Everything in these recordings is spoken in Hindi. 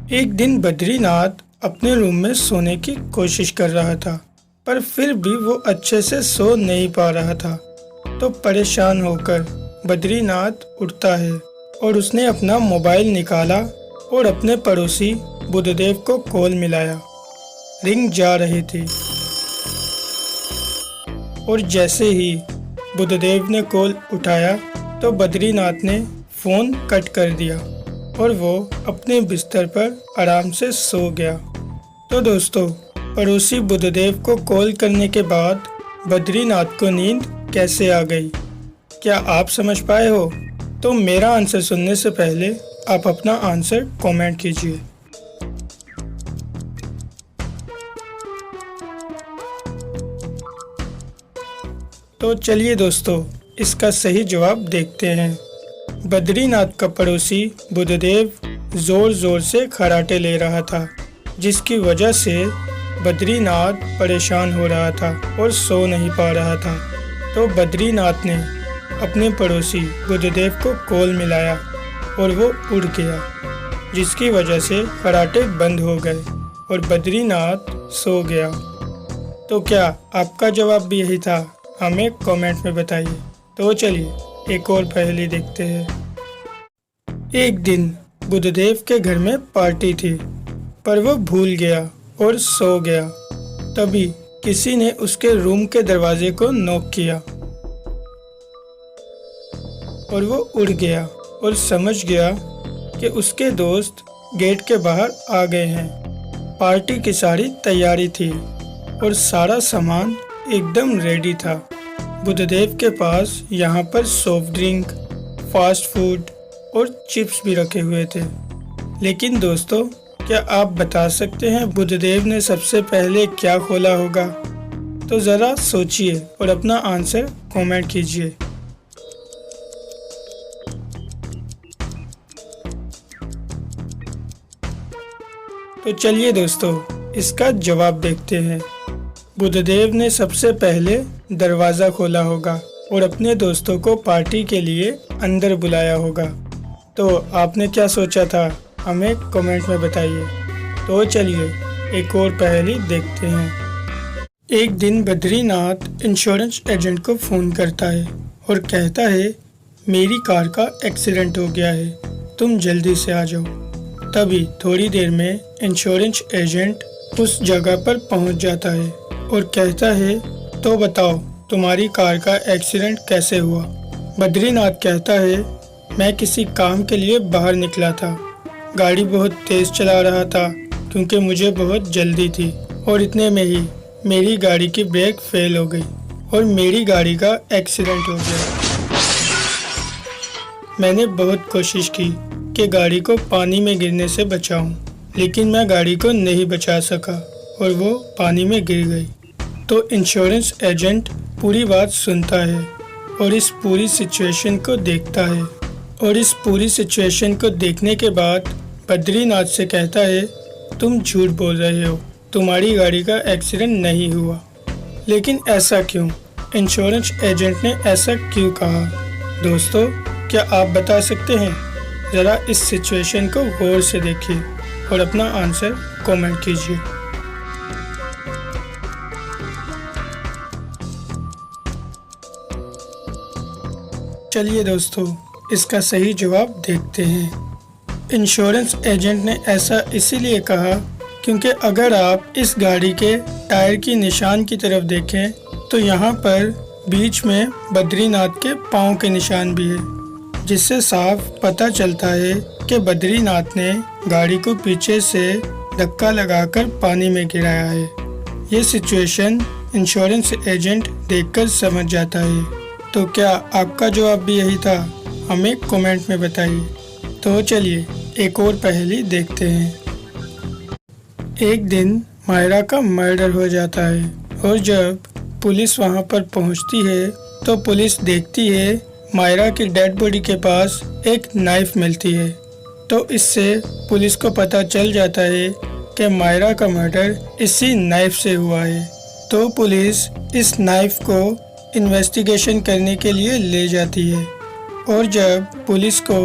एक दिन बद्रीनाथ अपने रूम में सोने की कोशिश कर रहा था, पर फिर भी वो अच्छे से सो नहीं पा रहा था। तो परेशान होकर बद्रीनाथ उठता है और उसने अपना मोबाइल निकाला और अपने पड़ोसी बुद्धदेव को कॉल मिलाया। रिंग जा रही थी और जैसे ही बुद्धदेव ने कॉल उठाया तो बद्रीनाथ ने फ़ोन कट कर दिया और वो अपने बिस्तर पर आराम से सो गया। तो दोस्तों, पड़ोसी बुद्धदेव को कॉल करने के बाद बद्रीनाथ को नींद कैसे आ गई, क्या आप समझ पाए हो? तो मेरा आंसर सुनने से पहले आप अपना आंसर कमेंट कीजिए। तो चलिए दोस्तों, इसका सही जवाब देखते हैं। बद्रीनाथ का पड़ोसी बुद्धदेव ज़ोर ज़ोर से खर्राटे ले रहा था, जिसकी वजह से बद्रीनाथ परेशान हो रहा था और सो नहीं पा रहा था। तो बद्रीनाथ ने अपने पड़ोसी बुद्धदेव को कॉल मिलाया और वो उड़ गया, जिसकी वजह से खर्राटे बंद हो गए और बद्रीनाथ सो गया। तो क्या आपका जवाब भी यही था? हमें कमेंट में बताइए। तो चलिए एक और पहेली देखते हैं। एक दिन बुद्धदेव के घर में पार्टी थी, पर वो भूल गया और सो गया। तभी किसी ने उसके रूम के दरवाजे को नॉक किया और वो उड़ गया और समझ गया कि उसके दोस्त गेट के बाहर आ गए हैं। पार्टी की सारी तैयारी थी और सारा सामान एकदम रेडी था। बुद्धदेव के पास यहाँ पर सॉफ्ट ड्रिंक, फास्ट फूड और चिप्स भी रखे हुए थे। लेकिन दोस्तों, क्या आप बता सकते हैं बुद्धदेव ने सबसे पहले क्या खोला होगा? तो ज़रा सोचिए और अपना आंसर कमेंट कीजिए। तो चलिए दोस्तों, इसका जवाब देखते हैं। बुद्धदेव ने सबसे पहले दरवाज़ा खोला होगा और अपने दोस्तों को पार्टी के लिए अंदर बुलाया होगा। तो आपने क्या सोचा था? हमें कमेंट में बताइए। तो चलिए एक और पहेली देखते हैं। एक दिन बद्रीनाथ इंश्योरेंस एजेंट को फ़ोन करता है और कहता है, मेरी कार का एक्सीडेंट हो गया है, तुम जल्दी से आ जाओ। तभी थोड़ी देर में इंश्योरेंस एजेंट उस जगह पर पहुंच जाता है और कहता है, तो बताओ तुम्हारी कार का एक्सीडेंट कैसे हुआ? बद्रीनाथ कहता है, मैं किसी काम के लिए बाहर निकला था। गाड़ी बहुत तेज़ चला रहा था क्योंकि मुझे बहुत जल्दी थी और इतने में ही मेरी गाड़ी की ब्रेक फेल हो गई और मेरी गाड़ी का एक्सीडेंट हो गया। मैंने बहुत कोशिश की कि गाड़ी को पानी में गिरने से बचाऊं, लेकिन मैं गाड़ी को नहीं बचा सका और वो पानी में गिर गई। तो इंश्योरेंस एजेंट पूरी बात सुनता है और इस पूरी सिचुएशन को देखता है और इस पूरी सिचुएशन को देखने के बाद बद्रीनाथ से कहता है, तुम झूठ बोल रहे हो, तुम्हारी गाड़ी का एक्सीडेंट नहीं हुआ। लेकिन ऐसा क्यों? इंश्योरेंस एजेंट ने ऐसा क्यों कहा? दोस्तों, क्या आप बता सकते हैं? ज़रा इस सिचुएशन को गौर से देखिए और अपना आंसर कमेंट कीजिए। चलिए दोस्तों, इसका सही जवाब देखते हैं। इंश्योरेंस एजेंट ने ऐसा इसीलिए कहा क्योंकि अगर आप इस गाड़ी के टायर की निशान की तरफ देखें तो यहाँ पर बीच में बद्रीनाथ के पाँव के निशान भी है, जिससे साफ पता चलता है कि बद्रीनाथ ने गाड़ी को पीछे से धक्का लगाकर पानी में गिराया है। ये सिचुएशन इंश्योरेंस एजेंट देखकर समझ जाता है। तो क्या आपका जवाब भी यही था? हमें कमेंट में बताइए। तो चलिए एक और पहेली देखते हैं। एक दिन मायरा का मर्डर हो जाता है और जब पुलिस वहां पर पहुंचती है तो पुलिस देखती है मायरा की डेड बॉडी के पास एक नाइफ मिलती है। तो इससे पुलिस को पता चल जाता है कि मायरा का मर्डर इसी नाइफ से हुआ है। तो पुलिस इस नाइफ को इन्वेस्टिगेशन करने के लिए ले जाती है और जब पुलिस को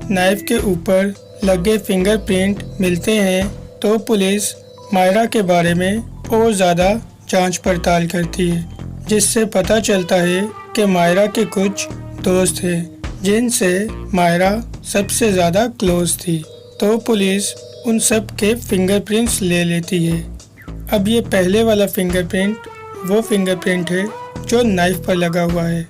नाइफ के ऊपर लगे फिंगरप्रिंट मिलते हैं तो पुलिस मायरा के बारे में और ज़्यादा जांच पड़ताल करती है, जिससे पता चलता है कि मायरा के कुछ दोस्त हैं जिनसे मायरा सबसे ज़्यादा क्लोज थी। तो पुलिस उन सब के फिंगरप्रिंट्स ले लेती है। अब ये पहले वाला फिंगरप्रिंट वो फिंगरप्रिंट है जो नाइफ पर लगा हुआ है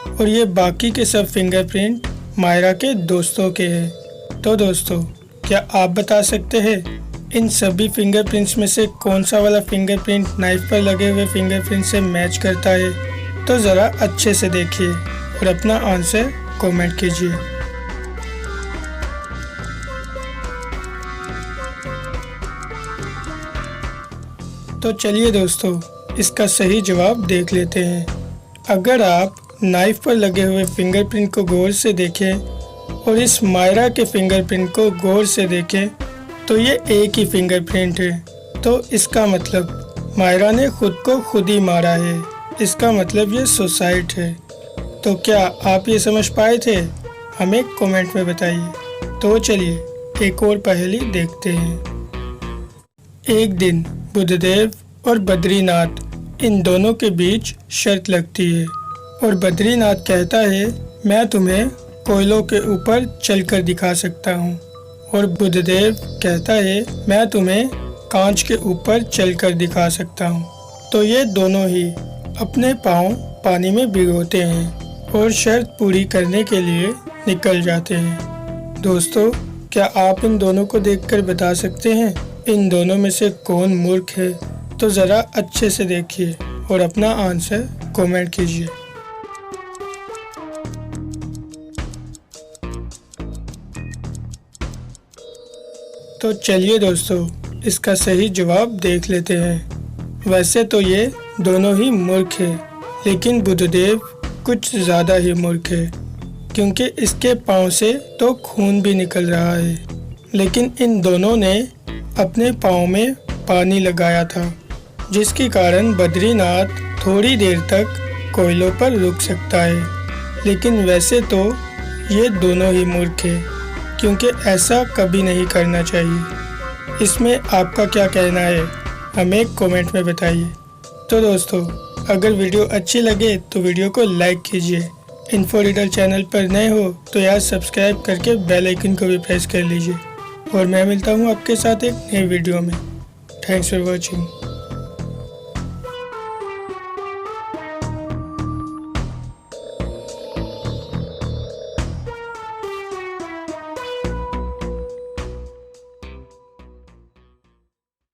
और ये बाकी के सब फिंगरप्रिंट मायरा के दोस्तों के हैं। तो दोस्तों, क्या आप बता सकते हैं इन सभी फिंगरप्रिंट्स में से कौन सा वाला फिंगरप्रिंट नाइफ पर लगे हुए फिंगरप्रिंट से मैच करता है? तो ज़रा अच्छे से देखिए और अपना आंसर कमेंट कीजिए। तो चलिए दोस्तों, इसका सही जवाब देख लेते हैं। अगर आप नाइफ पर लगे हुए फिंगरप्रिंट को गौर से देखें और इस मायरा के फिंगरप्रिंट को गौर से देखें तो ये एक ही फिंगरप्रिंट है। तो इसका मतलब मायरा ने खुद को खुद ही मारा है। इसका मतलब ये सुसाइड है। तो क्या आप ये समझ पाए थे? हमें कमेंट में बताइए। तो चलिए एक और पहेली देखते हैं। एक दिन बुद्धदेव और बद्रीनाथ इन दोनों के बीच शर्त लगती है और बद्रीनाथ कहता है मैं तुम्हें कोयलों के ऊपर चलकर दिखा सकता हूँ और बुद्धदेव कहता है मैं तुम्हें कांच के ऊपर चलकर दिखा सकता हूँ। तो ये दोनों ही अपने पाँव पानी में भिगोते हैं और शर्त पूरी करने के लिए निकल जाते हैं। दोस्तों, क्या आप इन दोनों को देखकर बता सकते हैं इन दोनों में से कौन मूर्ख है? तो ज़रा अच्छे से देखिए और अपना आंसर कमेंट कीजिए। तो चलिए दोस्तों, इसका सही जवाब देख लेते हैं। वैसे तो ये दोनों ही मूर्ख है, लेकिन बुद्धदेव कुछ ज़्यादा ही मूर्ख है क्योंकि इसके पाँव से तो खून भी निकल रहा है, लेकिन इन दोनों ने अपने पाँव में पानी लगाया था, जिसके कारण बद्रीनाथ थोड़ी देर तक कोयलों पर रुक सकता है। लेकिन वैसे तो ये दोनों ही मूर्ख है क्योंकि ऐसा कभी नहीं करना चाहिए। इसमें आपका क्या कहना है? हमें कमेंट में बताइए। तो दोस्तों, अगर वीडियो अच्छी लगे तो वीडियो को लाइक कीजिए। इन्फो रीडर चैनल पर नए हो तो यार सब्सक्राइब करके बेल आइकन को भी प्रेस कर लीजिए और मैं मिलता हूँ आपके साथ एक नई वीडियो में। Thanks for watching.